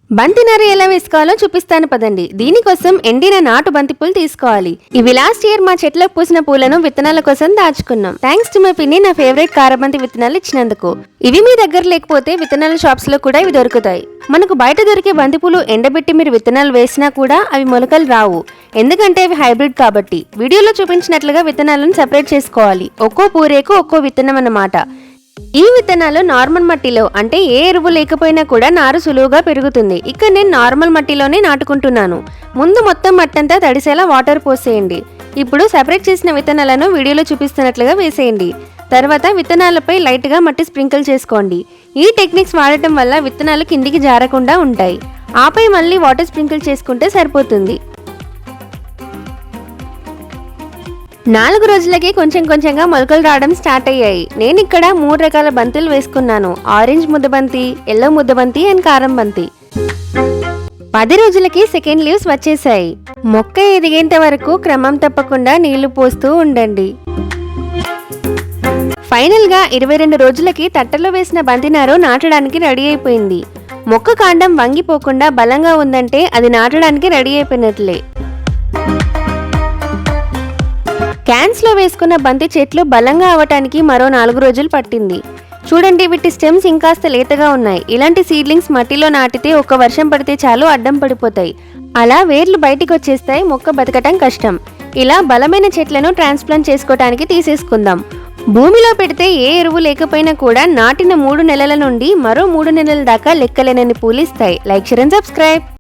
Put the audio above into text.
బంతి నార ఎలా వేసుకోవాలో చూపిస్తాను పదండి. దీనికోసం ఎండిన నాటు బంతి పూలు తీసుకోవాలి. ఇవి లాస్ట్ ఇయర్ మా చెట్లకు పూసిన పూలను విత్తనాల కోసం దాచుకున్నాం. థ్యాంక్స్ టు మై పిన్ని నా ఫేవరెట్ కారబంతి విత్తనాలు ఇచ్చినందుకు. ఇవి మీ దగ్గర లేకపోతే విత్తనాల షాప్స్ లో కూడా ఇవి దొరుకుతాయి. మనకు బయట దొరికే బంతిపూలు ఎండబెట్టి మీరు విత్తనాలు వేసినా కూడా అవి మొలకలు రావు, ఎందుకంటే అవి హైబ్రిడ్ కాబట్టి. వీడియోలో చూపించినట్లుగా విత్తనాలను సెపరేట్ చేసుకోవాలి. ఒక్కో పూరేకు ఒక్కో విత్తనం అన్నమాట. ఈ విత్తనాలు నార్మల్ మట్టిలో, అంటే ఏ ఎరువు లేకపోయినా కూడా నారు సులువుగా పెరుగుతుంది. ఇక్కడ నేను నార్మల్ మట్టిలోనే నాటుకుంటున్నాను. ముందు మొత్తం మట్టంతా తడిసేలా వాటర్ పోసేయండి. ఇప్పుడు సెపరేట్ చేసిన విత్తనాలను వీడియోలో చూపిస్తున్నట్లుగా వేసేయండి. తర్వాత విత్తనాలపై లైట్గా మట్టి స్ప్రింకిల్ చేసుకోండి. ఈ టెక్నిక్స్ వాడటం వల్ల విత్తనాలు కిందికి జారకుండా ఉంటాయి. ఆపై మళ్ళీ వాటర్ స్ప్రింకిల్ చేసుకుంటే సరిపోతుంది. 4 రోజులకి కొంచెం కొంచెంగా మొలకలు రావడం స్టార్ట్ అయ్యాయి. నేను ఇక్కడ 3 రకాల బంతులు వేసుకున్నాను. ఆరెంజ్ ముద్దబంతి, ఎల్లో ముద్దబంతి అండ్ కారం బంతి. 10 రోజులకి సెకండ్ లీవ్స్ వచ్చేసాయి. మొక్క ఎదిగేంత వరకు క్రమం తప్పకుండా నీళ్లు పోస్తూ ఉండండి. ఫైనల్ గా 22 రోజులకి తట్టలో వేసిన బంతినారు నాటడానికి రెడీ అయిపోయింది. మొక్క కాండం వంగిపోకుండా బలంగా ఉందంటే అది నాటడానికి రెడీ అయిపోయినట్లే. క్యాన్స్ లో వేసుకున్న బంతి చెట్లు బలంగా అవటానికి మరో 4 రోజులు పట్టింది. చూడండి, వీటి స్టెమ్స్ ఇంకాస్త లేతగా ఉన్నాయి. ఇలాంటి సీడ్లింగ్స్ మట్టిలో నాటితే ఒక్క వర్షం పడితే చాలు అడ్డం పడిపోతాయి. అలా వేర్లు బయటికి వచ్చేస్తాయి, మొక్క బతకటం కష్టం. ఇలా బలమైన చెట్లను ట్రాన్స్ప్లాంట్ చేసుకోవటానికి తీసేసుకుందాం. భూమిలో పెడితే ఏ ఎరువు లేకపోయినా కూడా నాటిన 3 నెలల నుండి మరో 3 నెలల దాకా లెక్కలేనని పూలిస్తాయి. Like, share and subscribe.